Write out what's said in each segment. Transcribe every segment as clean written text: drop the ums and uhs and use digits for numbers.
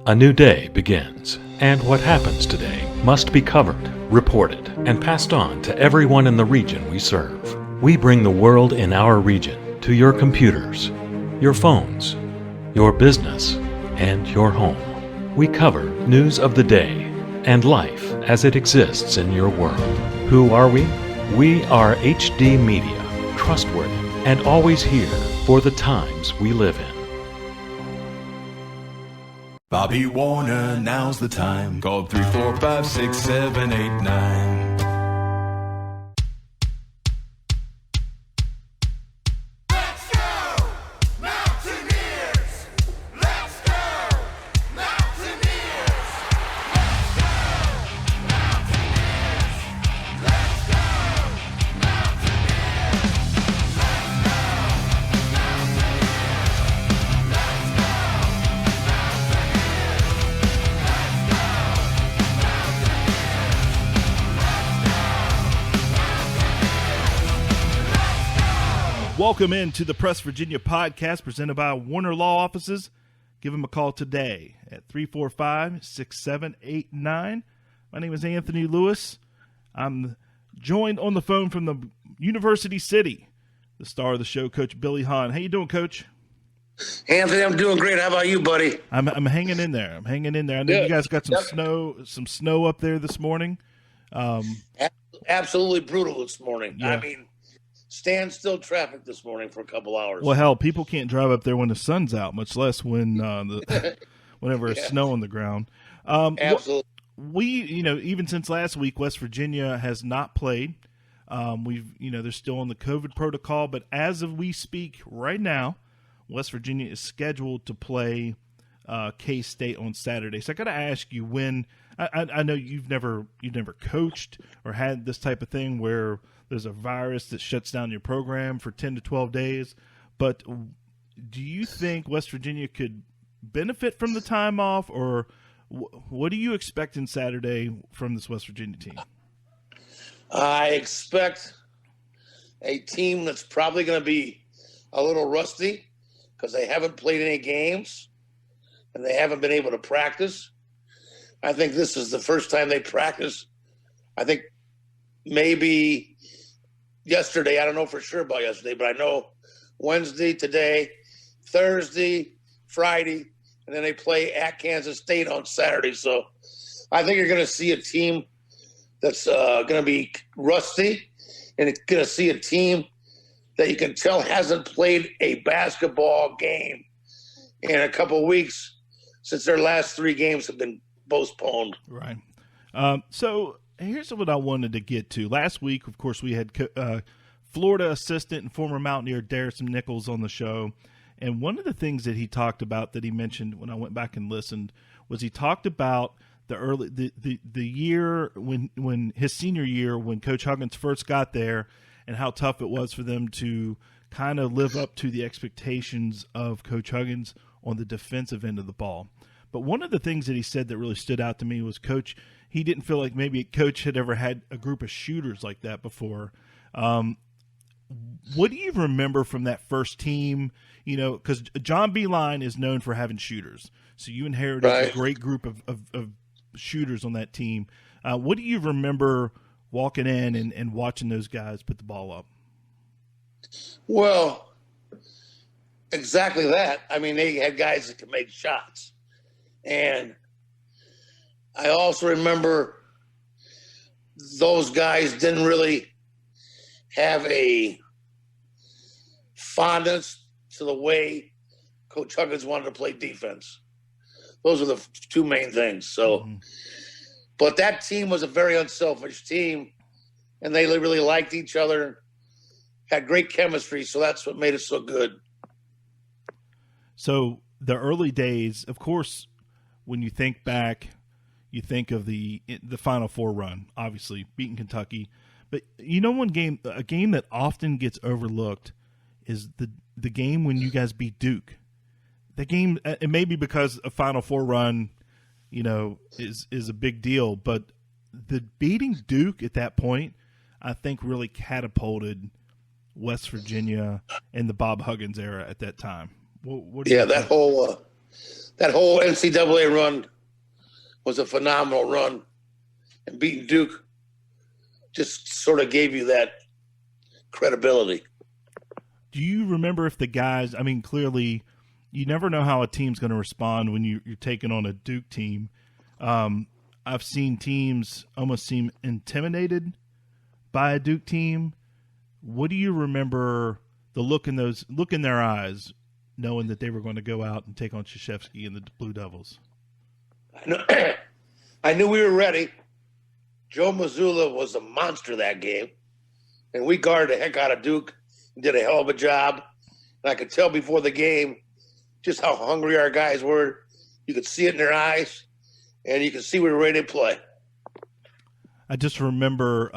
A new day begins, and what happens today must be covered, reported, and passed on to everyone in the region we serve. We bring the world in our region to your computers, your phones, your business, and your home. We cover news of the day and life as it exists in your world. Who are we? We are HD Media, trustworthy and always here for the times we live in. Bobby Warner, now's the time. Call 345-6789. Welcome into the Press Virginia podcast presented by Warner Law Offices. Give them a call today at 345-6789. My name is Anthony Lewis. I'm joined on the phone from the University City, the star of the show, Coach Billy Hahn. How you doing, Coach? Anthony, I'm doing great. How about you, buddy? I'm hanging in there. I know Good. you guys got some snow up there this morning. Absolutely brutal this morning. Yeah. I mean, standstill traffic this morning for a couple hours. Well, hell, people can't drive up there when the sun's out, much less when whenever it's snow on the ground. Absolutely. Even since last week, West Virginia has not played. They're still on the COVID protocol, but as of we speak right now, West Virginia is scheduled to play K-State on Saturday. So I got to ask you, when I know you've never coached or had this type of thing where there's a virus that shuts down your program for 10 to 12 days, but do you think West Virginia could benefit from the time off, or what do you expect in Saturday from this West Virginia team? I expect a team that's probably going to be a little rusty because they haven't played any games and they haven't been able to practice. I think this is the first time they practice. I think maybe yesterday, I don't know for sure about yesterday, but I know Wednesday, today, Thursday, Friday, and then they play at Kansas State on Saturday. So I think you're going to see a team that's going to be rusty, and it's going to see a team that you can tell hasn't played a basketball game in a couple of weeks since their last three games have been postponed. Right. So here's what I wanted to get to. Last week, of course, we had Florida assistant and former Mountaineer Darrison Nichols on the show. And one of the things that he talked about, that he mentioned when I went back and listened, was he talked about the year when his senior year, when Coach Huggins first got there, and how tough it was for them to kind of live up to the expectations of Coach Huggins on the defensive end of the ball. But one of the things that he said that really stood out to me was he didn't feel like maybe Coach had ever had a group of shooters like that before. What do you remember from that first team? Because John Beeline is known for having shooters. So you inherited a great group of shooters on that team. What do you remember walking in and watching those guys put the ball up? Well, exactly that. I mean, they had guys that could make shots. And I also remember those guys didn't really have a fondness to the way Coach Huggins wanted to play defense. Those are the two main things. So, But that team was a very unselfish team, and they really liked each other, had great chemistry, so that's what made it so good. So the early days, of course, when you think back, you think of the Final Four run, obviously beating Kentucky. But a game that often gets overlooked is the game when you guys beat Duke. The game, it may be because a Final Four run, is a big deal, but the beating Duke at that point, I think, really catapulted West Virginia in the Bob Huggins era at that time. That whole that whole NCAA run was a phenomenal run, and beating Duke just sort of gave you that credibility. Do you remember if the guys, I mean, clearly you never know how a team's going to respond when you're taking on a Duke team. I've seen teams almost seem intimidated by a Duke team. What do you remember the look in their eyes, knowing that they were going to go out and take on Krzyzewski and the Blue Devils? I knew we were ready. Joe Mazzulla was a monster that game, and we guarded the heck out of Duke and did a hell of a job. And I could tell before the game just how hungry our guys were. You could see it in their eyes, and you could see we were ready to play. I just remember,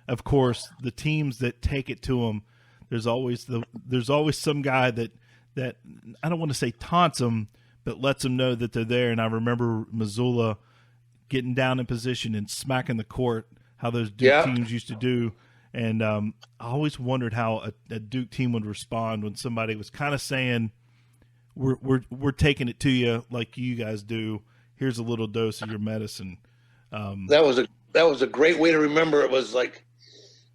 of course, the teams that take it to them. There's always some guy that I don't want to say taunts them, but lets them know that they're there. And I remember Mazzulla getting down in position and smacking the court, how those Duke teams used to do. And I always wondered how a Duke team would respond when somebody was kind of saying, "We're taking it to you like you guys do. Here's a little dose of your medicine." That was a great way to remember. It was like,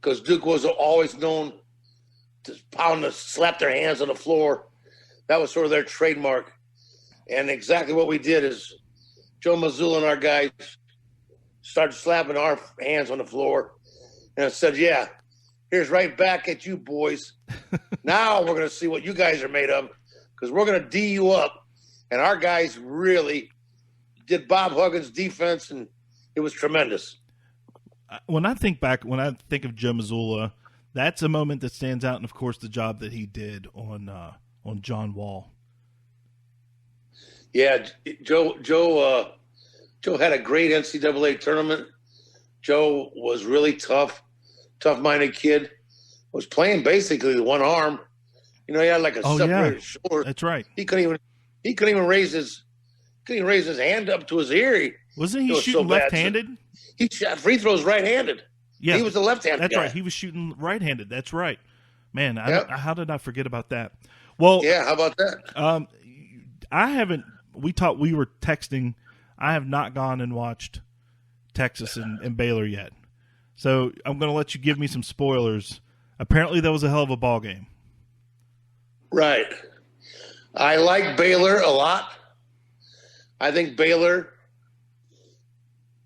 because Duke was always known to slap their hands on the floor. That was sort of their trademark. And exactly what we did is Joe Mazzulla and our guys started slapping our hands on the floor. And I said, yeah, here's right back at you boys. Now we're going to see what you guys are made of, because we're going to D you up. And our guys really did Bob Huggins' defense, and it was tremendous. When I think of Joe Mazzulla, that's a moment that stands out, and of course the job that he did on John Wall. Yeah, Joe had a great NCAA tournament. Joe was really tough-minded kid. Was playing basically with one arm. You know, he had like a separated shoulder. That's right. He couldn't even raise his hand up to his ear. Wasn't he shooting left-handed? He shot free throws right-handed. Yeah, he was a left-handed guy. That's right. He was shooting right-handed. That's right. Man, how did I forget about that? Well, yeah, how about that? I haven't. We were texting. I have not gone and watched Texas and Baylor yet. So I'm going to let you give me some spoilers. Apparently, that was a hell of a ball game. Right. I like Baylor a lot. I think Baylor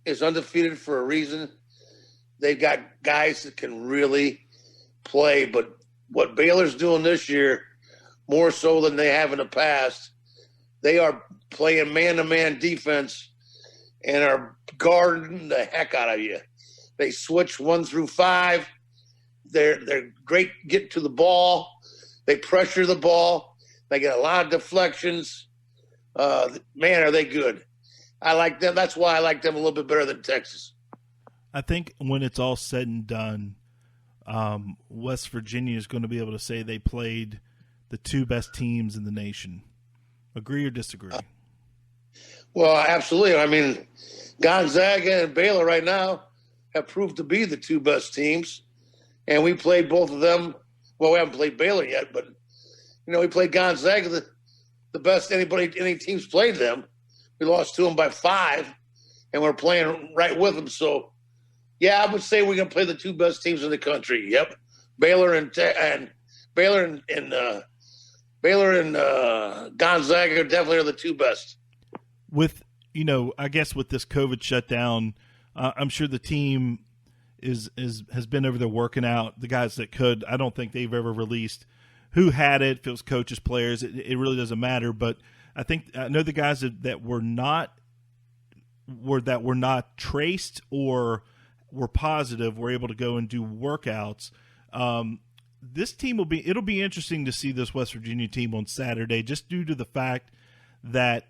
is undefeated for a reason. They've got guys that can really play, but what Baylor's doing this year, more so than they have in the past, they are playing man-to-man defense and are guarding the heck out of you. They switch 1 through 5. They're great getting to the ball. They pressure the ball. They get a lot of deflections. Man, are they good. I like them. That's why I like them a little bit better than Texas. I think when it's all said and done, West Virginia is going to be able to say they played the 2 best teams in the nation. Agree or disagree? Well, absolutely. I mean, Gonzaga and Baylor right now have proved to be the 2 best teams, and we played both of them. Well, we haven't played Baylor yet, but we played Gonzaga, the best any team's played them. We lost to them by 5, and we're playing right with them. So, yeah, I would say we're going to play the 2 best teams in the country. Yep, Baylor and Gonzaga definitely are the 2 best. With I guess with this COVID shutdown, I'm sure the team has been over there working out. The guys that could, I don't think they've ever released who had it. If it was coaches, players, it really doesn't matter. But I know the guys that were not traced or were positive were able to go and do workouts. This team it'll be interesting to see this West Virginia team on Saturday, just due to the fact that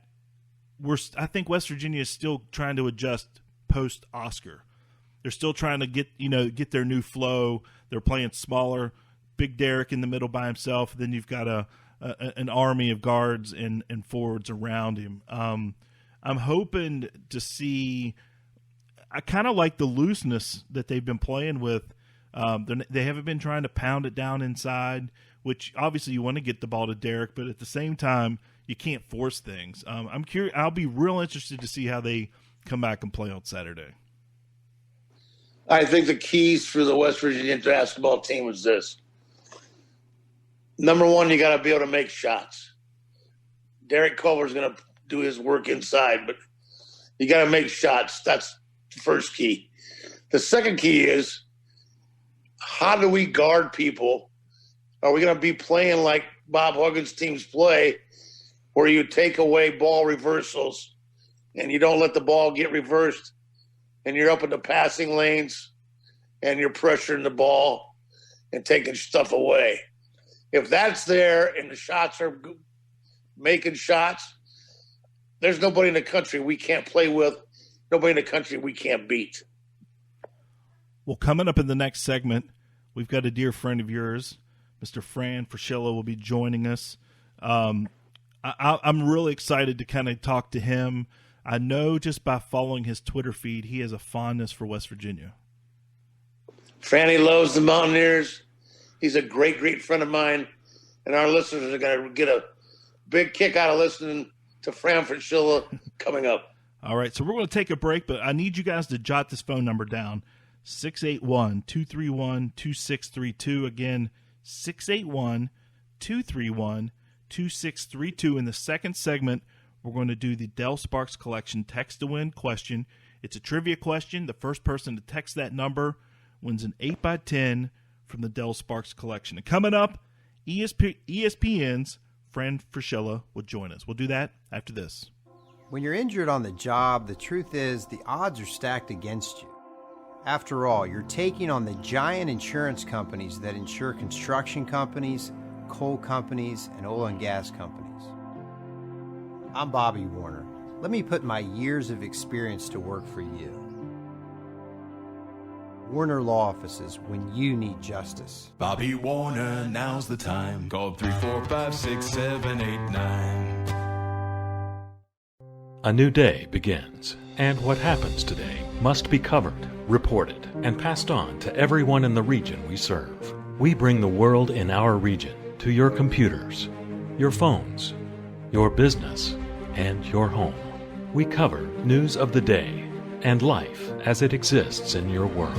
I think West Virginia is still trying to adjust post Oscar. They're still trying to get their new flow. They're playing smaller, big Derek in the middle by himself. Then you've got an army of guards and forwards around him. I'm hoping to see. I kind of like the looseness that they've been playing with. They haven't been trying to pound it down inside, which obviously you want to get the ball to Derek, but at the same time, you can't force things. I'm curious. I'll be real interested to see how they come back and play on Saturday. I think the keys for the West Virginia basketball team is this. Number one, you got to be able to make shots. Derek Culver's going to do his work inside, but you got to make shots. That's the first key. The second key is, how do we guard people? Are we going to be playing like Bob Huggins' teams play, where you take away ball reversals and you don't let the ball get reversed, and you're up in the passing lanes and you're pressuring the ball and taking stuff away? If that's there and the shots are making shots, there's nobody in the country we can't play with, nobody in the country we can't beat. Well, coming up in the next segment, we've got a dear friend of yours, Mr. Fran Fraschilla, will be joining us. I'm really excited to kind of talk to him. I know just by following his Twitter feed, he has a fondness for West Virginia. Franny loves the Mountaineers. He's a great, great friend of mine, and our listeners are going to get a big kick out of listening to Fran Fraschilla coming up. All right, so we're going to take a break, but I need you guys to jot this phone number down, 681-231-2632. Again, 681-231-2632. In the second segment, we're going to do the Dell Sparks Collection text-to-win question. It's a trivia question. The first person to text that number wins an 8x10 from the Dell Sparks Collection. And coming up, ESPN's Fran Fraschilla will join us. We'll do that after this. When you're injured on the job, the truth is the odds are stacked against you. After all, you're taking on the giant insurance companies that insure construction companies, coal companies, and oil and gas companies. I'm Bobby Warner. Let me put my years of experience to work for you. Warner Law Offices, when you need justice. Bobby Warner, now's the time. Call 345-6789. A new day begins, and what happens today must be covered, reported, and passed on to everyone in the region we serve. We bring the world in our region to your computers, your phones, your business, and your home. We cover news of the day and life as it exists in your world.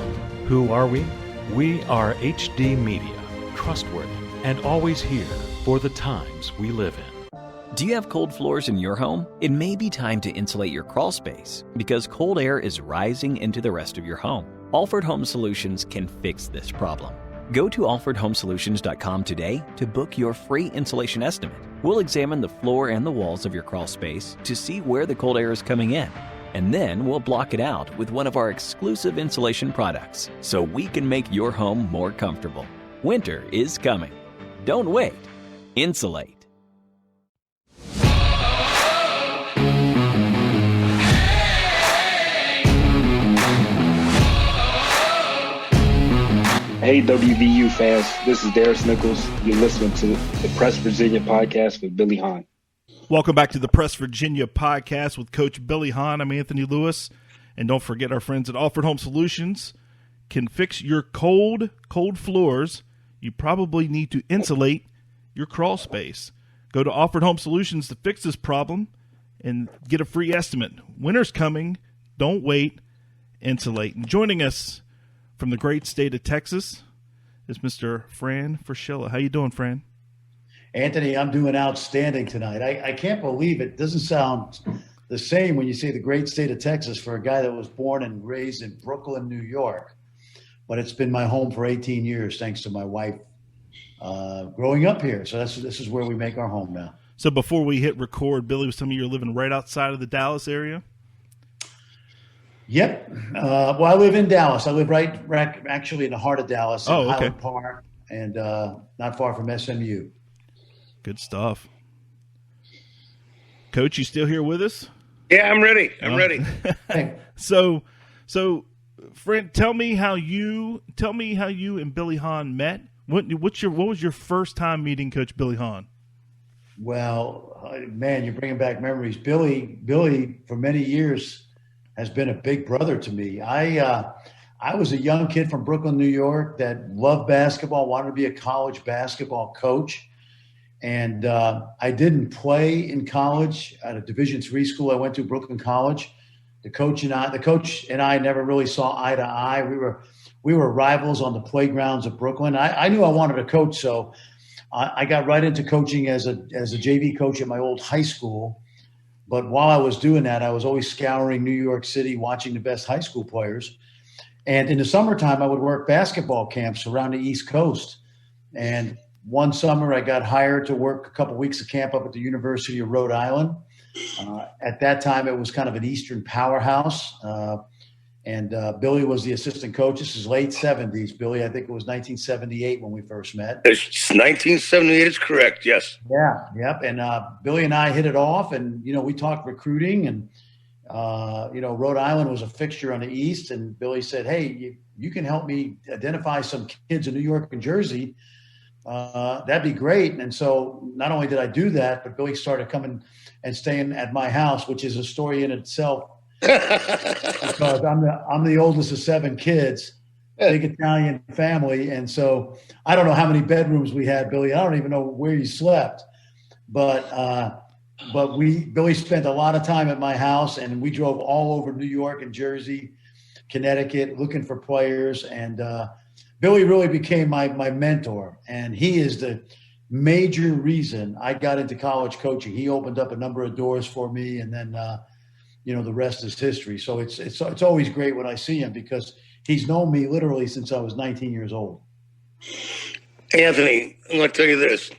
Who are we? We are HD Media, trustworthy and always here for the times we live in. Do you have cold floors in your home? It may be time to insulate your crawl space because cold air is rising into the rest of your home. Alford Home Solutions can fix this problem. Go to alfordhomesolutions.com today to book your free insulation estimate. We'll examine the floor and the walls of your crawl space to see where the cold air is coming in. And then we'll block it out with one of our exclusive insulation products so we can make your home more comfortable. Winter is coming. Don't wait. Insulate. Hey WVU fans, this is Darius Nichols. You're listening to the Press Virginia podcast with Billy Hahn. Welcome back to the Press Virginia podcast with Coach Billy Hahn. I'm Anthony Lewis. And don't forget our friends at Alford Home Solutions can fix your cold floors. You probably need to insulate your crawl space. Go to Alford Home Solutions to fix this problem and get a free estimate. Winter's coming. Don't wait. Insulate. And joining us from the great state of Texas is Mr. Fran Fraschilla. How you doing, Fran? Anthony, I'm doing outstanding tonight. I can't believe it doesn't sound the same when you say the great state of Texas for a guy that was born and raised in Brooklyn, New York. But it's been my home for 18 years, thanks to my wife growing up here. So this is where we make our home now. So before we hit record, Billy was telling me you're living right outside of the Dallas area? Yep. Well, I live in Dallas. I live right actually in the heart of Dallas, in Highland Park, and not far from SMU. Good stuff. Coach, you still here with us? Yeah, I'm ready. I'm ready. So, Fran, tell me how you and Billy Hahn met. What was your first time meeting Coach Billy Hahn? Well, man, you're bringing back memories. Billy, for many years, has been a big brother to me. I was a young kid from Brooklyn, New York that loved basketball, wanted to be a college basketball coach. And I didn't play in college at a Division III school. I went to Brooklyn College. The coach and I never really saw eye to eye. We were rivals on the playgrounds of Brooklyn. I knew I wanted to coach, so I got right into coaching as a JV coach at my old high school. But while I was doing that, I was always scouring New York City, watching the best high school players. And in the summertime, I would work basketball camps around the East Coast. And one summer, I got hired to work a couple weeks of camp up at the University of Rhode Island. At that time, it was kind of an Eastern powerhouse. And Billy was the assistant coach. This is late 70s, Billy. I think it was 1978 when we first met. It's 1978 is correct, yes. Yeah, yep. And Billy and I hit it off, and, we talked recruiting, and, Rhode Island was a fixture on the East, and Billy said, hey, you can help me identify some kids in New York and Jersey. That'd be great. And so not only did I do that, but Billy started coming and staying at my house, which is a story in itself. Because I'm the oldest of 7 kids, big Italian family, and so I don't know how many bedrooms we had, Billy. I don't even know where you slept, but Billy spent a lot of time at my house, and we drove all over New York and Jersey, Connecticut, looking for players, and Billy really became my mentor, and he is the major reason I got into college coaching. He opened up a number of doors for me, and then the rest is history. So it's always great when I see him, because he's known me literally since I was 19 years old. Anthony, I'm going to tell you this.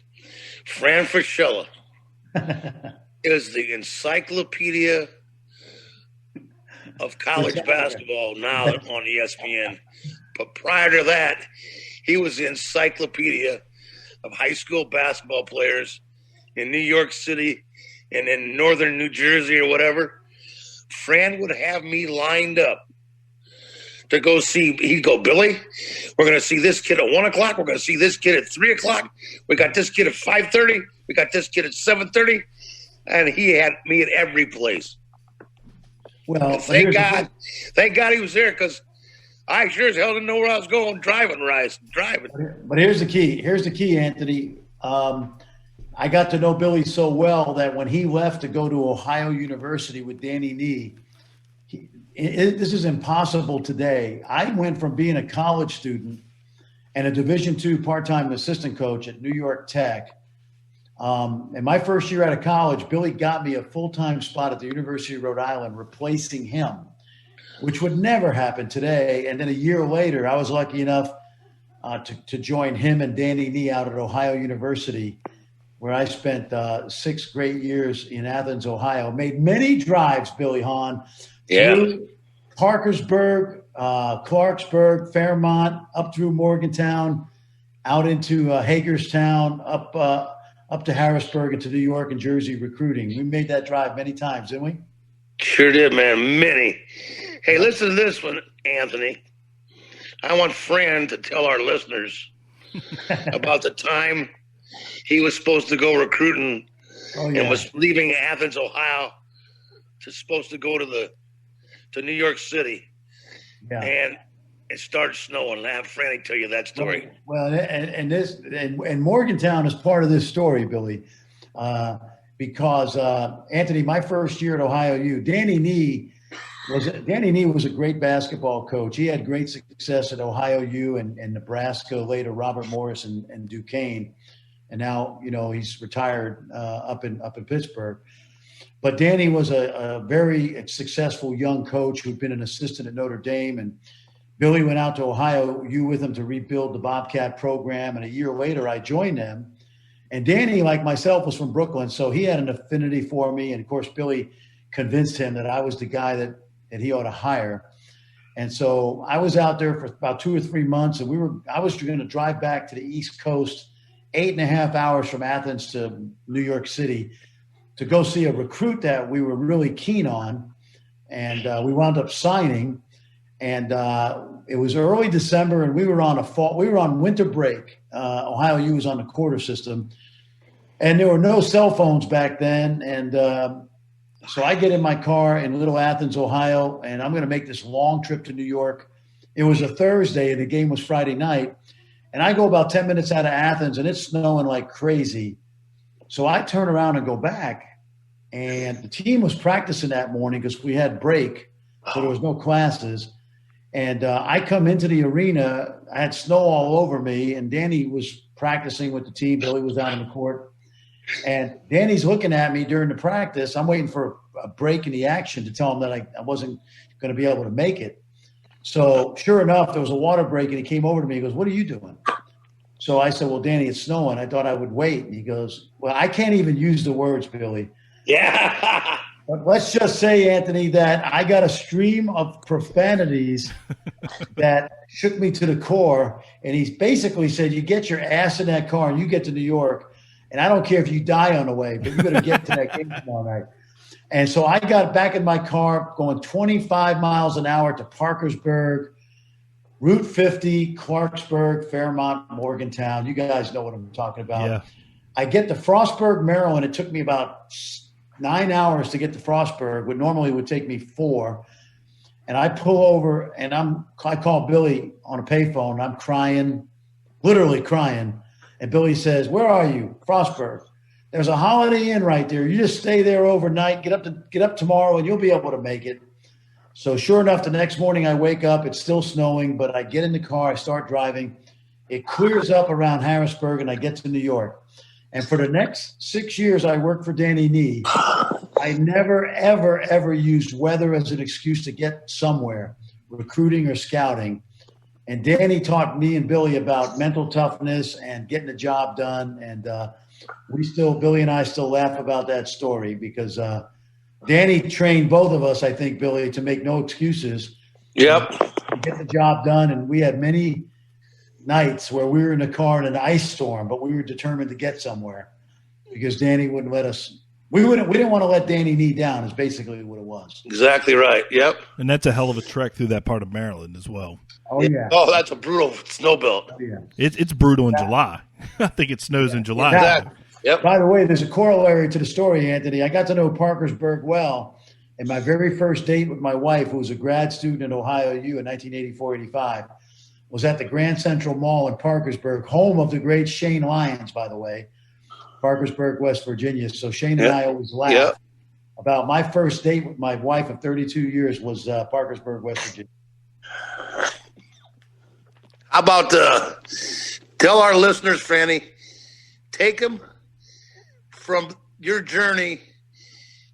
Fran Fraschilla is the encyclopedia of college basketball now on ESPN. But prior to that, he was the encyclopedia of high school basketball players in New York City and in northern New Jersey or whatever. Fran would have me lined up to go see. He'd go, Billy, we're going to see this kid at 1 o'clock. We're going to see this kid at 3 o'clock. We got this kid at 5:30. We got this kid at 7:30. And he had me at every place. Well, thank God he was there, because I sure as hell didn't know where I was going driving. But here's the key, Anthony. I got to know Billy so well that when he left to go to Ohio University with Danny Nee, this is impossible today. I went from being a college student and a Division II part-time assistant coach at New York Tech. In my first year out of college, Billy got me a full-time spot at the University of Rhode Island, replacing him, which would never happen today. And then a year later, I was lucky enough to join him and Danny Nee out at Ohio University, where I spent 6 great years in Athens, Ohio. Made many drives, Billy Hahn, through Parkersburg, Clarksburg, Fairmont, up through Morgantown, out into Hagerstown, up to Harrisburg, into New York and Jersey recruiting. We made that drive many times, didn't we? Sure did, man. Many. Hey, listen to this one, Anthony. I want Fran to tell our listeners about the time he was supposed to go recruiting and was leaving Athens, Ohio, supposed to go to New York City. Yeah. And it started snowing. Have Franny tell you that story. Well, and Morgantown is part of this story, Billy, because Anthony, my first year at Ohio U, Danny Nee was a great basketball coach. He had great success at Ohio U and Nebraska, later Robert Morris and Duquesne, and now he's retired up in Pittsburgh. But Danny was a very successful young coach who'd been an assistant at Notre Dame, and Billy went out to Ohio U with him to rebuild the Bobcat program, and a year later I joined them. And Danny, like myself, was from Brooklyn, so he had an affinity for me, and of course Billy convinced him that I was the guy that he ought to hire. And so I was out there for about 2 or 3 months, and I was going to drive back to the East Coast, 8.5 hours from Athens to New York City, to go see a recruit that we were really keen on, and we wound up signing. And it was early December, and we were on winter break. Ohio U was on the quarter system, and there were no cell phones back then. And so I get in my car in Little Athens, Ohio, and I'm going to make this long trip to New York. It was a Thursday, and the game was Friday night. And I go about 10 minutes out of Athens, and it's snowing like crazy. So I turn around and go back, and the team was practicing that morning because we had break, so there was no classes. And I come into the arena. I had snow all over me, and Danny was practicing with the team. Billy was out on the court. And Danny's looking at me during the practice. I'm waiting for a break in the action to tell him that I wasn't going to be able to make it. So sure enough, there was a water break, and he came over to me. He goes, "What are you doing?" So I said, "Well, Danny, it's snowing. I thought I would wait." And he goes, "Well, I can't even use the words, Billy." Yeah. But let's just say, Anthony, that I got a stream of profanities that shook me to the core. And he basically said, "You get your ass in that car and you get to New York. And I don't care if you die on the way, but you better get to that game tomorrow night." And so I got back in my car going 25 miles an hour to Parkersburg, Route 50, Clarksburg, Fairmont, Morgantown. You guys know what I'm talking about. Yeah. I get to Frostburg, Maryland. It took me about 9 hours to get to Frostburg, what normally would take me 4. And I pull over, and I call Billy on a payphone. I'm crying, literally crying. And Billy says, "Where are you?" "Frostburg." "There's a Holiday Inn right there. You just stay there overnight. Get up tomorrow, and you'll be able to make it." So sure enough, the next morning I wake up. It's still snowing, but I get in the car. I start driving. It clears up around Harrisburg, and I get to New York. And for the next 6 years, I worked for Danny Nee. I never, ever, ever used weather as an excuse to get somewhere, recruiting or scouting. And Danny taught me and Billy about mental toughness and getting the job done. And Billy and I still laugh about that story because Danny trained both of us, I think, Billy, to make no excuses. Yep. To get the job done. And we had many nights where we were in a car in an ice storm, but we were determined to get somewhere because Danny wouldn't let us. We didn't want to let Danny Nee down is basically what it was. Exactly right. Yep. And that's a hell of a trek through that part of Maryland as well. Oh, yeah. Oh, that's a brutal snow belt. Oh, yeah. It's brutal in July. I think it snows in July. Exactly. Yep. By the way, there's a corollary to the story, Anthony. I got to know Parkersburg well. And my very first date with my wife, who was a grad student at Ohio U in 1984-85, was at the Grand Central Mall in Parkersburg, home of the great Shane Lyons, by the way, Parkersburg, West Virginia. So Shane and I always laugh about my first date with my wife of 32 years was Parkersburg, West Virginia. How about tell our listeners, Franny, take them from your journey,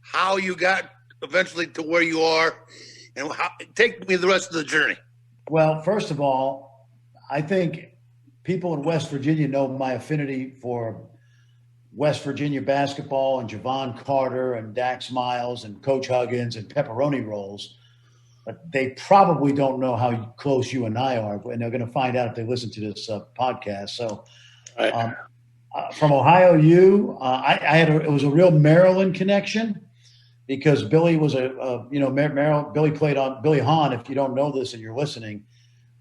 how you got eventually to where you are, and take me the rest of the journey. Well, first of all, I think people in West Virginia know my affinity for West Virginia basketball and Javon Carter and Dax Miles and Coach Huggins and pepperoni rolls. But they probably don't know how close you and I are, and they're going to find out if they listen to this podcast. So from Ohio U, it was a real Maryland connection because Billy was Billy played on Billy Hahn. If you don't know this and you're listening,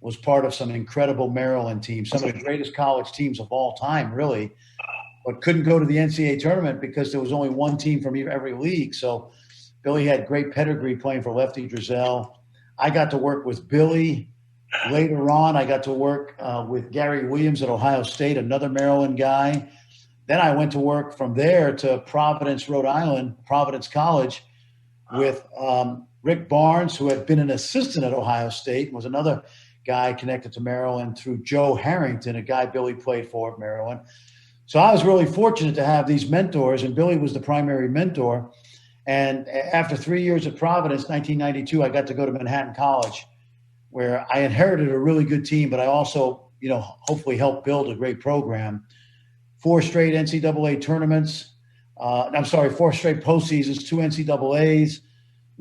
was part of some incredible Maryland teams, some of the greatest college teams of all time, really, but couldn't go to the NCAA tournament because there was only one team from every league. So Billy had great pedigree playing for Lefty Driesell. I got to work with Billy. Later on, I got to work with Gary Williams at Ohio State, another Maryland guy. Then I went to work from there to Providence, Rhode Island, Providence College, with Rick Barnes, who had been an assistant at Ohio State, and was another guy connected to Maryland through Joe Harrington, a guy Billy played for at Maryland. So I was really fortunate to have these mentors, and Billy was the primary mentor. And after 3 years at Providence, 1992, I got to go to Manhattan College, where I inherited a really good team, but I also, hopefully helped build a great program. 4 straight NCAA tournaments. 4 straight postseasons, 2 NCAAs.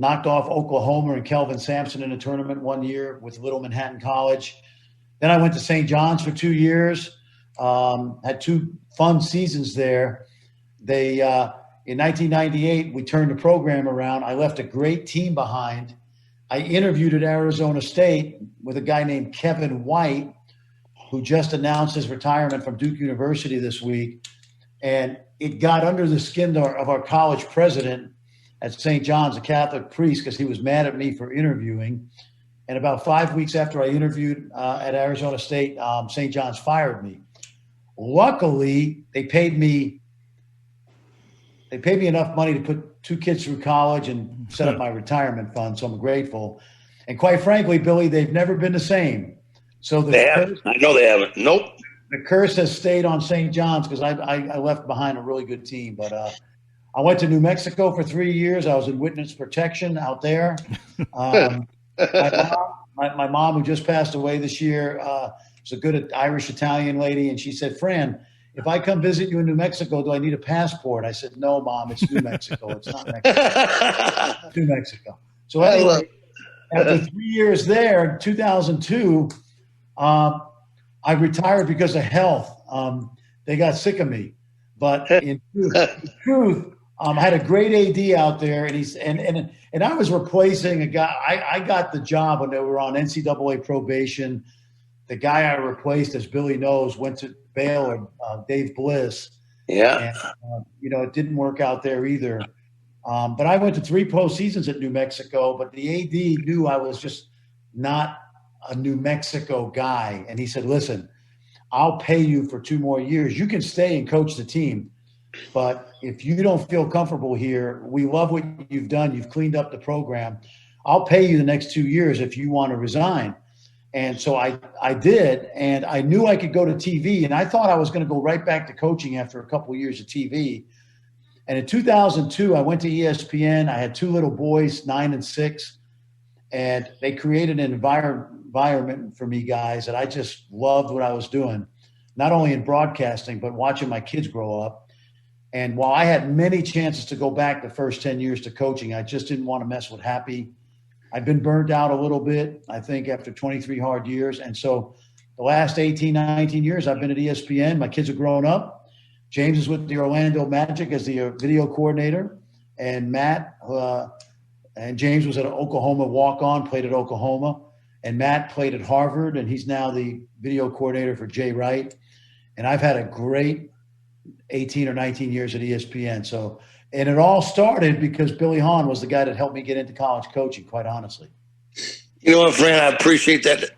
Knocked off Oklahoma and Kelvin Sampson in a tournament 1 year with Little Manhattan College. Then I went to St. John's for 2 years. Had 2 fun seasons there. In 1998, we turned the program around. I left a great team behind. I interviewed at Arizona State with a guy named Kevin White, who just announced his retirement from Duke University this week. And it got under the skin of our college president at St. John's, a Catholic priest, because he was mad at me for interviewing. And about 5 weeks after I interviewed at Arizona State, St. John's fired me. Luckily, they paid me they paid me enough money to put 2 kids through college and set up my retirement fund. So I'm grateful. And quite frankly, Billy, they've never been the same. So I know they haven't. Nope. The curse has stayed on St. John's because I left behind a really good team. But I went to New Mexico for 3 years. I was in witness protection out there. My mom, who just passed away this year, was a good Irish-Italian lady. And she said, Fran, if I come visit you in New Mexico, do I need a passport? I said, no, Mom, it's New Mexico. It's not Mexico. It's New Mexico. So anyway, after 3 years there, in 2002, I retired because of health. They got sick of me. But in truth, I had a great AD out there, and I was replacing a guy. I got the job when they were on NCAA probation. The guy I replaced, as Billy knows, went to Baylor, Dave Bliss. Yeah. And, it didn't work out there either. But I went to 3 postseasons at New Mexico, but the AD knew I was just not a New Mexico guy. And he said, listen, I'll pay you for 2 more years. You can stay and coach the team. But if you don't feel comfortable here, we love what you've done. You've cleaned up the program. I'll pay you the next 2 years if you want to resign. And so I did, and I knew I could go to TV, and I thought I was going to go right back to coaching after a couple of years of TV. And in 2002, I went to ESPN. I had 2 little boys, 9 and 6, and they created an environment for me, guys, that I just loved what I was doing, not only in broadcasting, but watching my kids grow up. And while I had many chances to go back the first 10 years to coaching, I just didn't want to mess with Happy. I'd been burned out a little bit, I think, after 23 hard years. And so the last 18, 19 years, I've been at ESPN. My kids are growing up. James is with the Orlando Magic as the video coordinator. And Matt and James was at Oklahoma walk-on, played at Oklahoma. And Matt played at Harvard, and he's now the video coordinator for Jay Wright. And I've had a great 18 or 19 years at ESPN. So, and it all started because Billy Hahn was the guy that helped me get into college coaching, quite honestly. You know what, Fran? I appreciate that.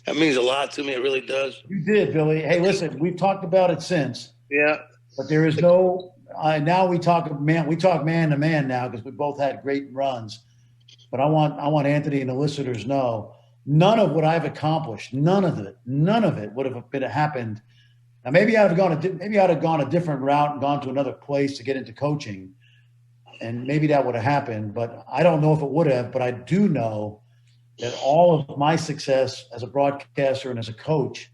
That means a lot to me. It really does. You did, Billy. Hey, listen, we've talked about it since. Yeah. But there is no now we talk man to man now because we both had great runs. But I want Anthony and the listeners to know none of what I've accomplished, none of it would have happened. Now maybe I'd have gone a different route and gone to another place to get into coaching, and maybe that would have happened. But I don't know if it would have. But I do know that all of my success as a broadcaster and as a coach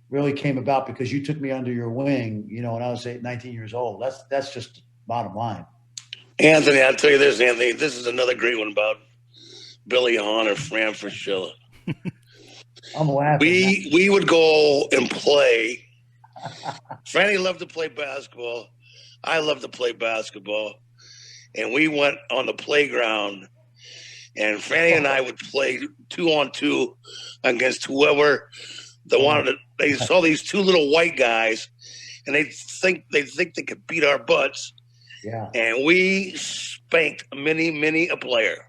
really came about because you took me under your wing, when I was 19 years old. That's just bottom line. Anthony, I'll tell you this, Anthony. This is another great one about Billy Hahn or Fran Fraschilla. I'm laughing. We would go and play. Franny loved to play basketball. I loved to play basketball. And we went on the playground, and Franny and I would play 2-on-2 against whoever they saw these 2 little white guys, and they think they could beat our butts. Yeah. And we spanked many a player.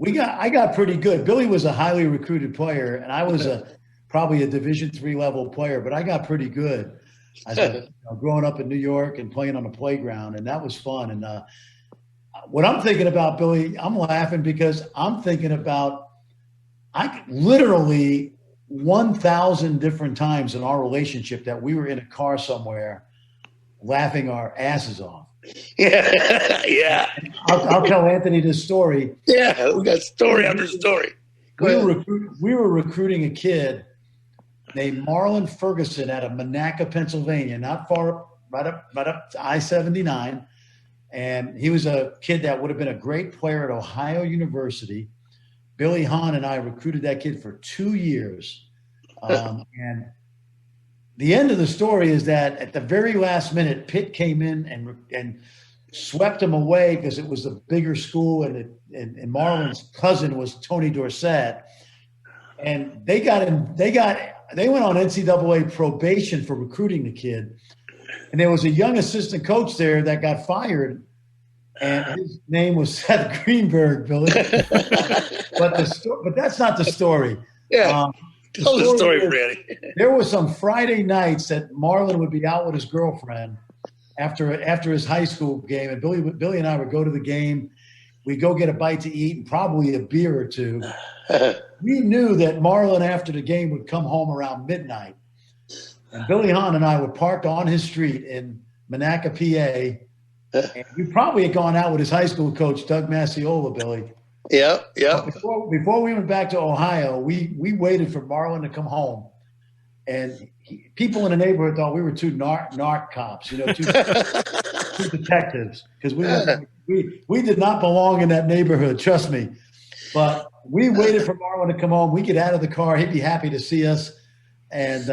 I got pretty good. Billy was a highly recruited player, and I was probably a Division III level player, but I got pretty good. I said, growing up in New York and playing on the playground, and that was fun. And what I'm thinking about, Billy, I'm laughing because I'm thinking about I literally 1,000 different times in our relationship that we were in a car somewhere laughing our asses off. Yeah. I'll tell Anthony this story. Yeah, we got story after story. We were recruiting a kid named Marlon Ferguson out of Monaca, Pennsylvania, not far, right up to I-79. And he was a kid that would have been a great player at Ohio University. Billy Hahn and I recruited that kid for 2 years. And the end of the story is that at the very last minute, Pitt came in and swept him away because it was a bigger school, and Marlon's cousin was Tony Dorsett. And they went on NCAA probation for recruiting the kid. And there was a young assistant coach there that got fired, and his name was Seth Greenberg, Billy. but that's not the story. Yeah, tell the story, Randy. There were some Friday nights that Marlon would be out with his girlfriend, after his high school game, and Billy and I would go to the game. We'd go get a bite to eat and probably a beer or two. We knew that Marlon after the game would come home around midnight. And Billy Hahn and I would park on his street in Monaca, PA. And we probably had gone out with his high school coach, Doug Massiola, Billy. Yeah. Before we went back to Ohio, we waited for Marlon to come home. And people in the neighborhood thought we were two narc cops, two detectives, because we did not belong in that neighborhood, trust me. But we waited for Marlon to come home. We get out of the car; he'd be happy to see us, and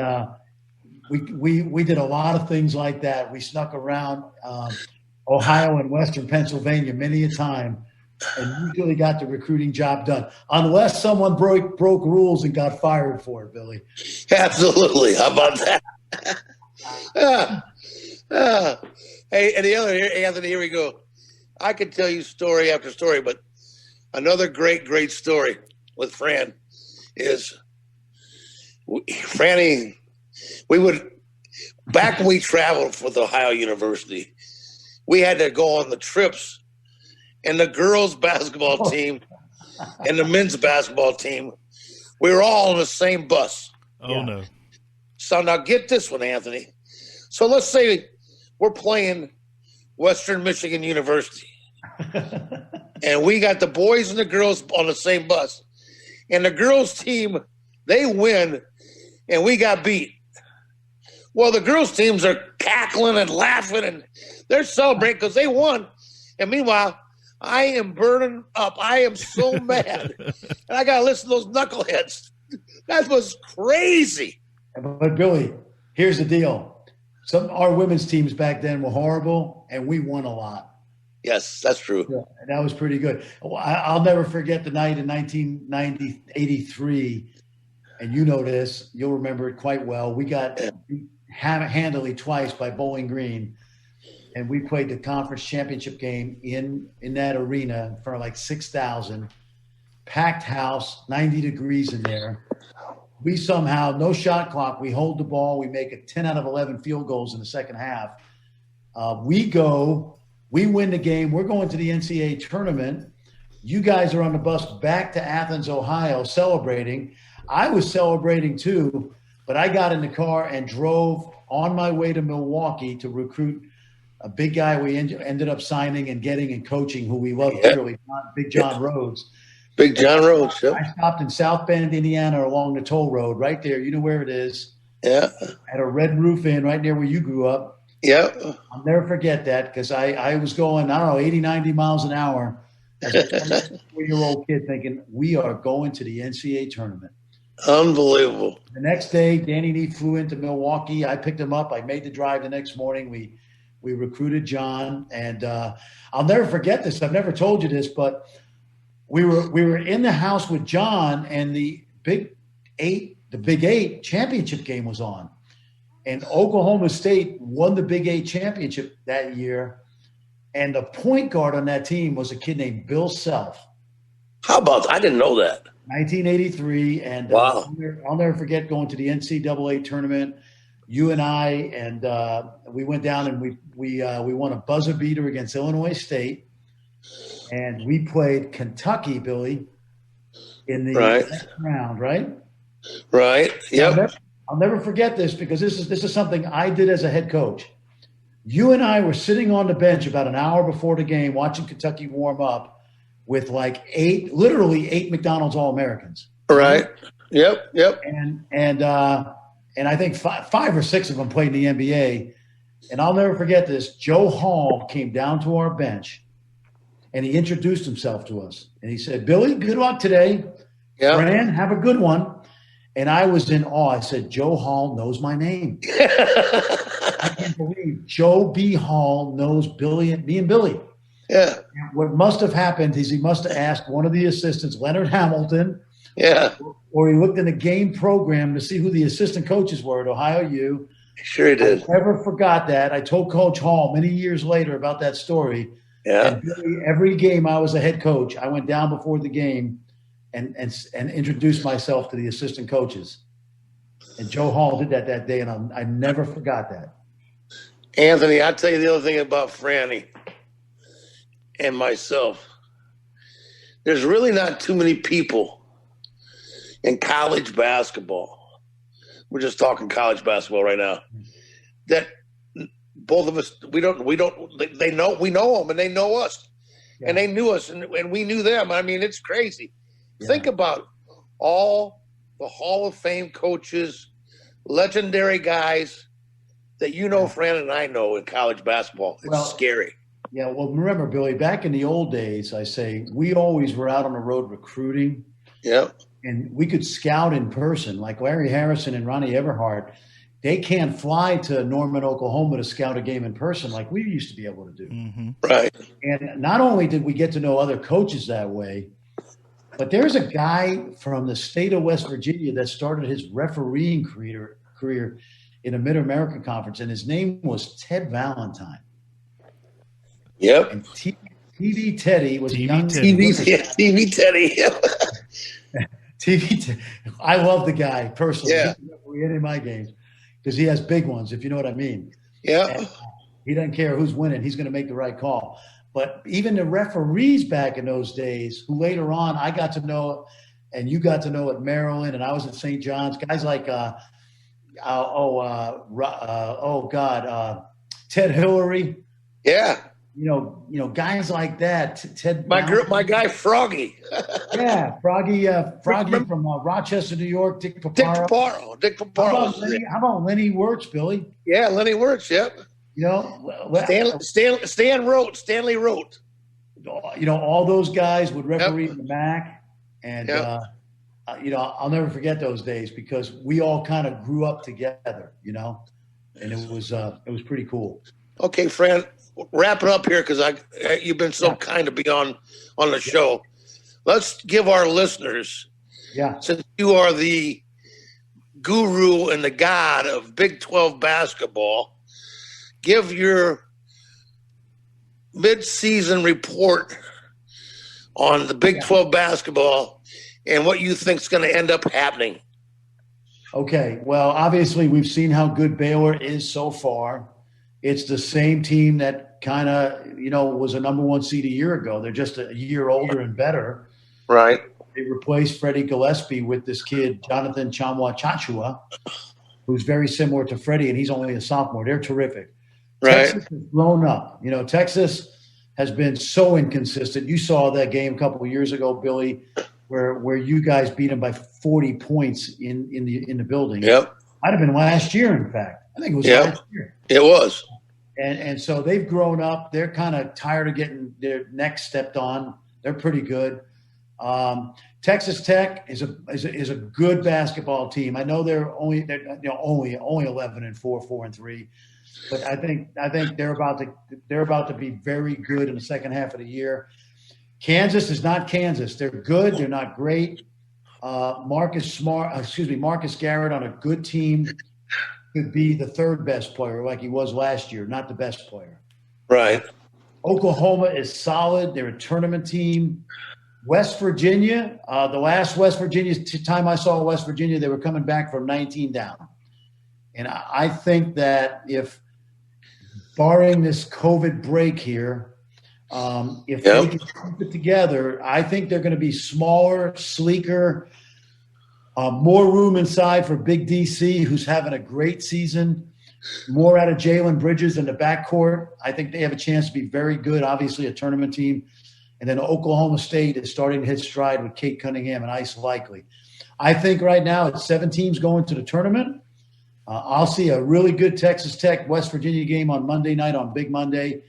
we did a lot of things like that. We snuck around Ohio and Western Pennsylvania many a time, and usually got the recruiting job done, unless someone broke rules and got fired for it, Billy. Absolutely. How about that? Hey, and the other here, Anthony, here we go. I could tell you story after story, but another great story with Fran is Franny. Back when we traveled for the Ohio University, we had to go on the trips. And the girls' basketball team and the men's basketball team, we were all on the same bus. Oh, no. So now get this one, Anthony. So let's say we're playing Western Michigan University. And we got the boys and the girls on the same bus. And the girls' team, they win, and we got beat. Well, the girls' teams are cackling and laughing, and they're celebrating because they won. And meanwhile, I am burning up. I am so mad. And I got to listen to those knuckleheads. That was crazy. But, Billy, here's the deal. Our women's teams back then were horrible, and we won a lot. Yes, that's true. Yeah, and that was pretty good. I'll never forget the night in 1983, and you know this. You'll remember it quite well. We got handily twice by Bowling Green. And we played the conference championship game in that arena for like 6,000, packed house, 90 degrees in there. We somehow, no shot clock, we hold the ball. We make a 10 out of 11 field goals in the second half. We win the game. We're going to the NCAA tournament. You guys are on the bus back to Athens, Ohio, celebrating. I was celebrating too, but I got in the car and drove on my way to Milwaukee to recruit a big guy we ended up signing and getting and coaching, who we love dearly, Big John Rhodes. Big John Rhodes, yep. I stopped in South Bend, Indiana, along the toll road right there. You know where it is. Yeah. At a Red Roof Inn right near where you grew up. Yeah. I'll never forget that because I was going, 80, 90 miles an hour as a 24-year-old kid thinking, we are going to the NCAA tournament. Unbelievable. The next day, Danny Nee flew into Milwaukee. I picked him up. I made the drive the next morning. We recruited John, and I'll never forget this. I've never told you this, but we were in the house with John, and the Big Eight championship game was on, and Oklahoma State won the Big Eight championship that year, and the point guard on that team was a kid named Bill Self. How about that? I didn't know that. 1983, and wow. I'll never forget going to the NCAA tournament. You and I, and we went down and we won a buzzer beater against Illinois State, and we played Kentucky, Billy, in the next round, right? Right. Yep. I'll never forget this because this is something I did as a head coach. You and I were sitting on the bench about an hour before the game, watching Kentucky warm up with literally eight McDonald's All-Americans. Right. Yep. And I think five or six of them played in the NBA. And I'll never forget this. Joe Hall came down to our bench, and he introduced himself to us. And he said, Billy, good luck today. Yeah. Fran, have a good one. And I was in awe. I said, Joe Hall knows my name. I can't believe Joe B. Hall knows me and Billy. Yeah. And what must have happened is he must have asked one of the assistants, Leonard Hamilton, yeah, or he looked in the game program to see who the assistant coaches were at Ohio U. Sure he did. I never forgot that. I told Coach Hall many years later about that story. Yeah. And Billy, every game I was a head coach, I went down before the game and introduced myself to the assistant coaches. And Joe Hall did that day, and I never forgot that. Anthony, I'll tell you the other thing about Franny and myself. There's really not too many people in college basketball. We're just talking college basketball right now. That both of us, we know them and they know us. Yeah. And they knew us and we knew them. I mean, it's crazy. Yeah. Think about all the Hall of Fame coaches, legendary guys that Fran and I know in college basketball. It's scary. Yeah, well, remember, Billy, back in the old days, we always were out on the road recruiting. Yeah. And we could scout in person. Like Larry Harrison and Ronnie Everhart, they can't fly to Norman, Oklahoma to scout a game in person like we used to be able to do. Mm-hmm. Right. And not only did we get to know other coaches that way, but there's a guy from the state of West Virginia that started his refereeing career in a Mid-American Conference, and his name was Ted Valentine. Yep. And TV Teddy was TV Teddy. I love the guy personally. Yeah. He's in my games because he has big ones, if you know what I mean. Yeah. And he doesn't care who's winning. He's going to make the right call. But even the referees back in those days, who later on I got to know, and you got to know at Maryland, and I was at St. John's, guys like Ted Hillary. Yeah. Guys like that. Ted. My guy Froggy. Yeah, Froggy from Rochester, New York. Dick Paparo. How about Lenny Wirtz, Billy? Yeah, Lenny Wirtz. Yep. Stanley wrote. All those guys would referee the MAC, and I'll never forget those days because we all kind of grew up together, and it was pretty cool. Okay, Fran, wrapping up here because you've been so kind to be on the show. Let's give our listeners, since you are the guru and the god of Big 12 basketball, give your mid-season report on the Big 12 basketball and what you think is going to end up happening. Okay, well, obviously we've seen how good Baylor is so far. It's the same team that kind of, was a number one seed a year ago. They're just a year older and better. Right. They replaced Freddie Gillespie with this kid, Jonathan Chachua, who's very similar to Freddie, and he's only a sophomore. They're terrific. Right. Texas has grown up. Texas has been so inconsistent. You saw that game a couple of years ago, Billy, where you guys beat them by 40 points in the building. Yep. Might have been last year, in fact. I think it was last year. It was. And so they've grown up. They're kind of tired of getting their necks stepped on. They're pretty good. Texas Tech is a good basketball team. I know they're only 11-4, 4-3. But I think they're about to be very good in the second half of the year. Kansas is not Kansas. They're good. They're not great. Marcus Garrett on a good team could be the third best player like he was last year, not the best player. Right. Oklahoma is solid. They're a tournament team. West Virginia, the last West Virginia time I saw West Virginia, they were coming back from 19 down. And I think that if, barring this COVID break here, if they can keep it together, I think they're going to be smaller, sleeker, more room inside for Big DC, who's having a great season, more out of Jalen Bridges in the backcourt. I think they have a chance to be very good, obviously a tournament team. And then Oklahoma State is starting to hit stride with Kate Cunningham and Ice Likely. I think right now it's 7 teams going to the tournament. I'll see a really good Texas Tech West Virginia game on Monday night on Big Monday.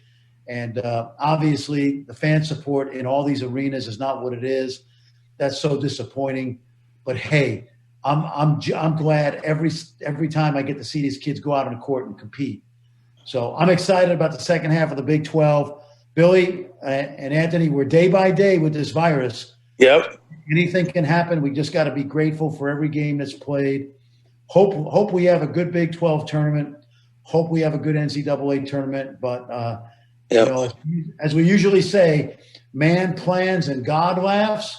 And obviously the fan support in all these arenas is not what it is. That's so disappointing. But hey, I'm glad every time I get to see these kids go out on the court and compete. So I'm excited about the second half of the Big 12. Billy and Anthony, we're day by day with this virus. Yep. Anything can happen. We just got to be grateful for every game that's played. Hope we have a good Big 12 tournament. Hope we have a good NCAA tournament. But as we usually say, man plans and God laughs.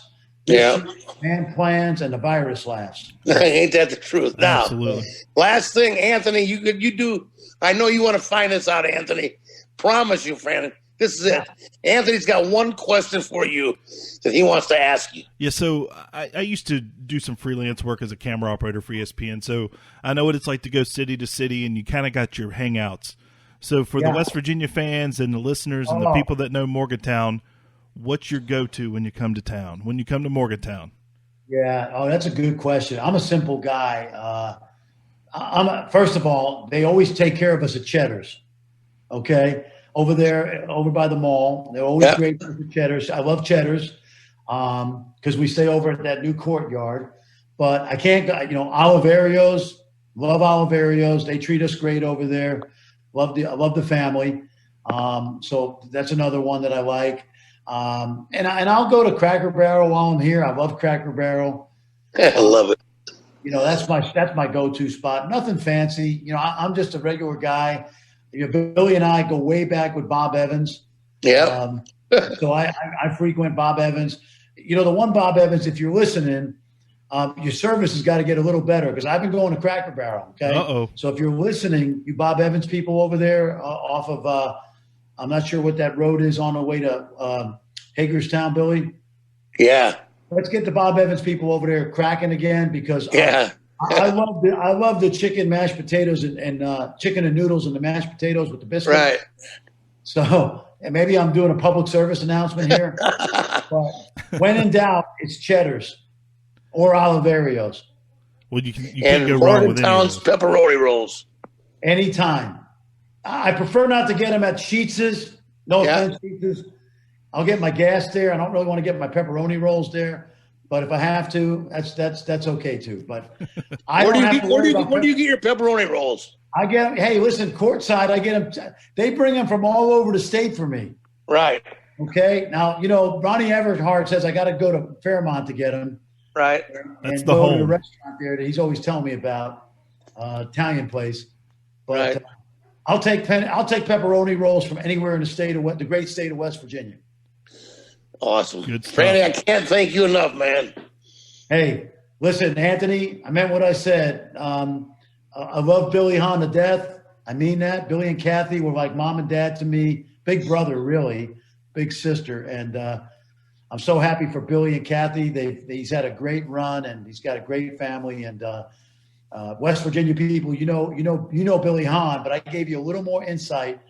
Yeah. Man plans and the virus laughs. Ain't that the truth? Now, Absolutely. Last thing, Anthony, you do I know you want to find this out, Anthony. Promise you, Fran. This is it. Anthony's got one question for you that he wants to ask you. Yeah, so I used to do some freelance work as a camera operator for ESPN, so I know what it's like to go city to city, and you kind of got your hangouts. So for the West Virginia fans and the listeners and the people that know Morgantown, what's your go-to when you come to town, when you come to Morgantown? Yeah, that's a good question. I'm a simple guy. First of all, they always take care of us at Cheddar's, okay? Over there, over by the mall. They're always great for Cheddar's. I love Cheddar's because we stay over at that new courtyard. But I can't, Oliverios, love Oliverios. They treat us great over there. I love the family. So that's another one that I like. And I'll go to Cracker Barrel while I'm here. I love Cracker Barrel. I love it. That's my go-to spot. Nothing fancy. I'm just a regular guy. Billy and I go way back with Bob Evans. Yeah. So I frequent Bob Evans. The one Bob Evans, if you're listening, your service has got to get a little better because I've been going to Cracker Barrel. Okay. Uh-oh. So if you're listening, you Bob Evans people over there off of, I'm not sure what that road is on the way to Hagerstown, Billy. Yeah. Let's get the Bob Evans people over there cracking again because I love the chicken mashed potatoes and chicken and noodles and the mashed potatoes with the biscuits. Right. So and maybe I'm doing a public service announcement here. But when in doubt, it's Cheddar's or Oliverios. Well, you can't go wrong with any of those. Pepperoni rolls. Anytime. I prefer not to get them at Sheetz's. No offense, Sheetz's. I'll get my gas there. I don't really want to get my pepperoni rolls there, but if I have to, that's okay too. But where do you get your pepperoni rolls? I get them. Hey, listen, courtside, I get them. They bring them from all over the state for me. Right. Okay. Now Ronnie Everhart says I got to go to Fairmont to get them. Right. That's and the go home. to the restaurant there that he's always telling me about, Italian place. But right. I'll take pepperoni rolls from anywhere in the great state of West Virginia. Awesome. Good stuff. Franny, I can't thank you enough, man. Hey, listen, Anthony, I meant what I said. I love Billy Hahn to death. I mean that. Billy and Kathy were like mom and dad to me. Big brother, really. Big sister. And I'm so happy for Billy and Kathy. He's had a great run, and he's got a great family. And West Virginia people, you know Billy Hahn, but I gave you a little more insight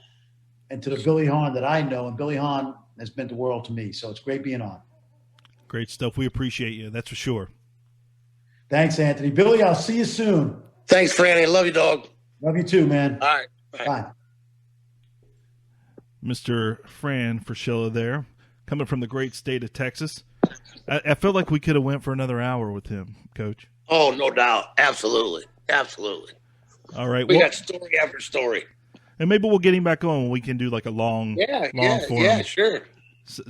into the Billy Hahn that I know. And Billy Hahn has meant the world to me. So it's great being on. Great stuff. We appreciate you. That's for sure. Thanks, Anthony. Billy, I'll see you soon. Thanks, Franny. Love you, dog. Love you too, man. All right. Bye. Mr. Fran Fraschilla there, coming from the great state of Texas. I felt like we could have went for another hour with him, Coach. Oh, no doubt. Absolutely. Absolutely. All right. We got story after story. And maybe we'll get him back on. We can do like a long form sure.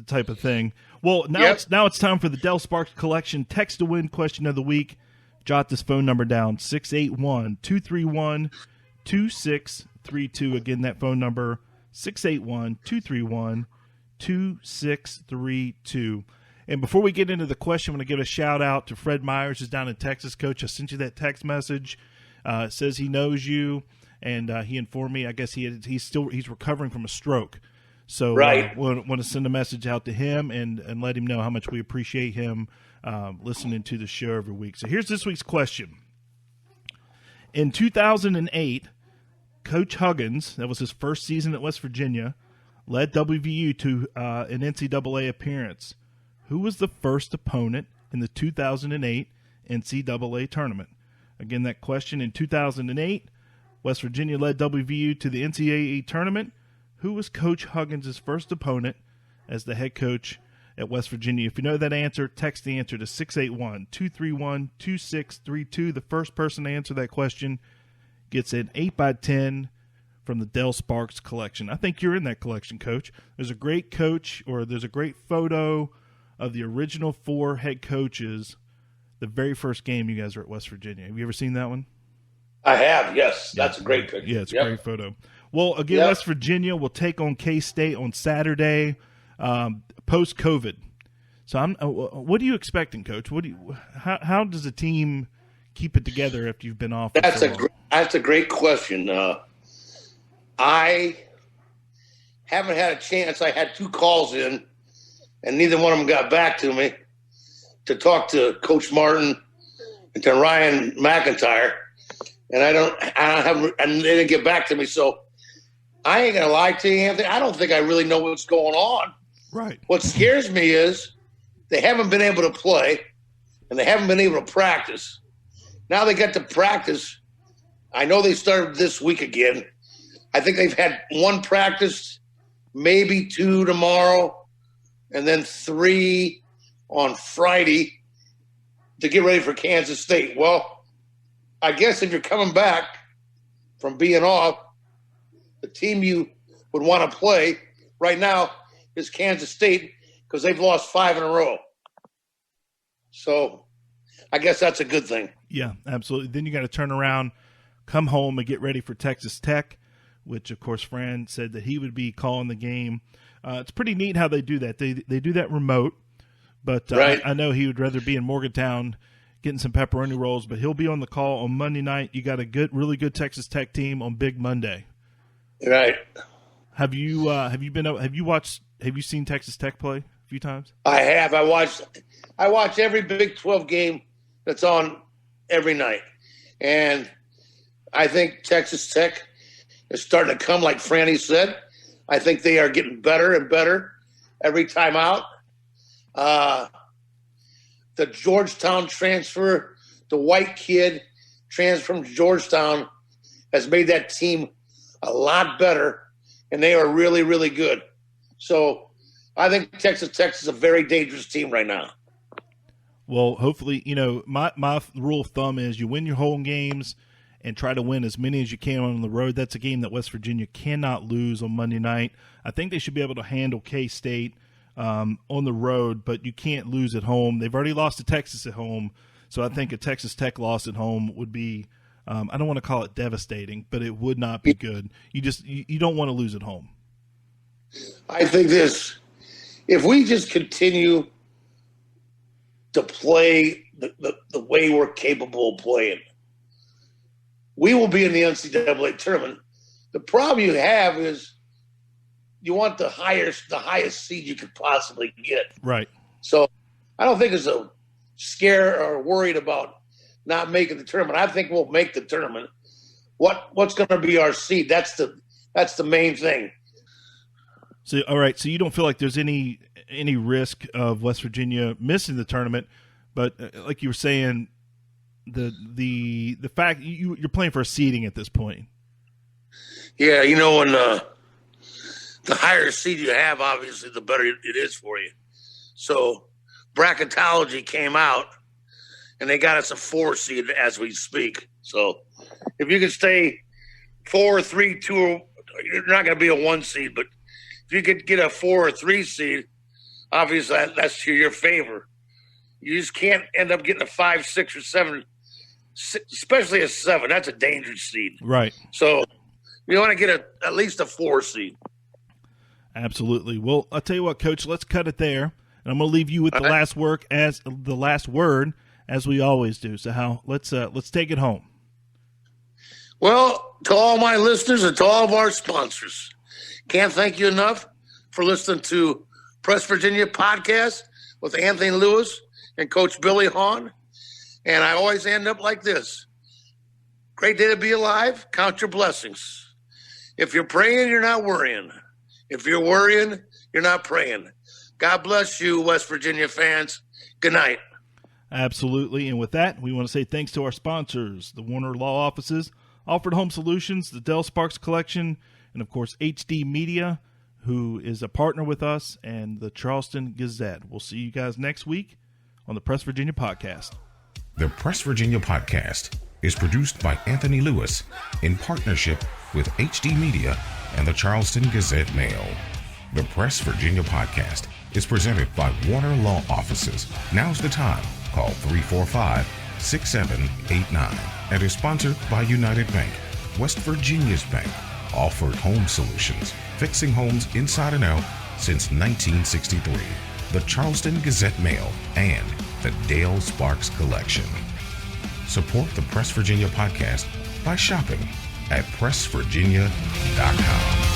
type of thing. Well, now it's time for the Dell Sparks Collection Text to Win question of the week. Jot this phone number down, 681-231-2632. Again, that phone number, 681-231-2632. And before we get into the question, I'm going to give a shout-out to Fred Myers, who's down in Texas. Coach, I sent you that text message. It says he knows you, and he informed me, I guess he's recovering from a stroke. So want to send a message out to him and let him know how much we appreciate him listening to the show every week. So here's this week's question. In 2008, Coach Huggins, that was his first season at West Virginia, led WVU to an NCAA appearance. Who was the first opponent in the 2008 NCAA tournament? Again, that question, in 2008, West Virginia led WVU to the NCAA tournament. Who was Coach Huggins' first opponent as the head coach at West Virginia? If you know that answer, text the answer to 681-231-2632. The first person to answer that question gets an 8x10 from the Dell Sparks collection. I think you're in that collection, Coach. There's a great photo of the original 4 head coaches the very first game you guys were at West Virginia. Have you ever seen that one? I have, yes. That's a great picture. Yeah, it's a great photo. Well, again, West Virginia will take on K-State on Saturday, post-COVID. So, what are you expecting, Coach? How does a team keep it together after you've been off? That's a great question. I haven't had a chance. I had 2 calls in, and neither one of them got back to me to talk to Coach Martin and to Ryan McIntyre. And and they didn't get back to me. So I ain't going to lie to you, Anthony. I don't think I really know what's going on. Right. What scares me is they haven't been able to play and they haven't been able to practice. Now they got to practice. I know they started this week again. I think they've had 1 practice, maybe 2 tomorrow, and then 3 on Friday to get ready for Kansas State. Well, I guess if you're coming back from being off, the team you would want to play right now is Kansas State because they've lost 5 in a row. So I guess that's a good thing. Yeah, absolutely. Then you got to turn around, come home, and get ready for Texas Tech, which, of course, Fran said that he would be calling the game. It's pretty neat how they do that. They do that remote, but right. I know he would rather be in Morgantown getting some pepperoni rolls, but he'll be on the call on Monday night. You got a really good Texas Tech team on Big Monday. Right. Have you seen Texas Tech play a few times? I have. I watch every Big 12 game that's on every night. And I think Texas Tech is starting to come, like Franny said. I think they are getting better and better every time out. The Georgetown transfer, the white kid transfer from Georgetown, has made that team a lot better, and they are really, really good. So I think Texas Tech is a very dangerous team right now. Well, hopefully, my rule of thumb is you win your home games and try to win as many as you can on the road. That's a game that West Virginia cannot lose on Monday night. I think they should be able to handle K-State on the road, but you can't lose at home. They've already lost to Texas at home, so I think a Texas Tech loss at home would be I don't want to call it devastating, but it would not be good. You don't want to lose at home. I think if we just continue to play the way we're capable of playing, we will be in the NCAA tournament. The problem you have is you want the highest seed you could possibly get. Right. So I don't think it's a scare or worried about not making the tournament. I think we'll make the tournament. What's going to be our seed? That's the main thing. So all right. So you don't feel like there's any risk of West Virginia missing the tournament, but like you were saying, the fact you're playing for a seeding at this point. Yeah, when the higher seed you have, obviously, the better it is for you. So bracketology came out, and they got us a 4 seed as we speak. So if you can stay 4, 3, 2, you're not going to be a 1 seed, but if you could get a 4 or 3 seed, obviously that's to your favor. You just can't end up getting a 5, 6, or 7, especially a 7. That's a dangerous seed. Right. So you want to get at least a 4 seed. Absolutely. Well, I'll tell you what, Coach, let's cut it there. And I'm going to leave you with the last word as we always do. So Hal, let's take it home. Well, to all my listeners and to all of our sponsors, can't thank you enough for listening to Press Virginia podcast with Anthony Lewis and Coach Billy Hahn. And I always end up like this. Great day to be alive. Count your blessings. If you're praying, you're not worrying. If you're worrying, you're not praying. God bless you, West Virginia fans. Good night. Absolutely. And with that, we want to say thanks to our sponsors, the Warner Law Offices, Alfred Home Solutions, the Dell Sparks Collection, and, of course, HD Media, who is a partner with us, and the Charleston Gazette. We'll see you guys next week on the Press Virginia Podcast. The Press Virginia Podcast is produced by Anthony Lewis in partnership with HD Media and the Charleston Gazette Mail. The Press Virginia Podcast is presented by Warner Law Offices. Now's the time. Call 345-6789 and is sponsored by United Bank, West Virginia's bank, Alfred Home Solutions, fixing homes inside and out since 1963, the Charleston Gazette Mail, and the Dale Sparks Collection. Support the Press Virginia Podcast by shopping at pressvirginia.com.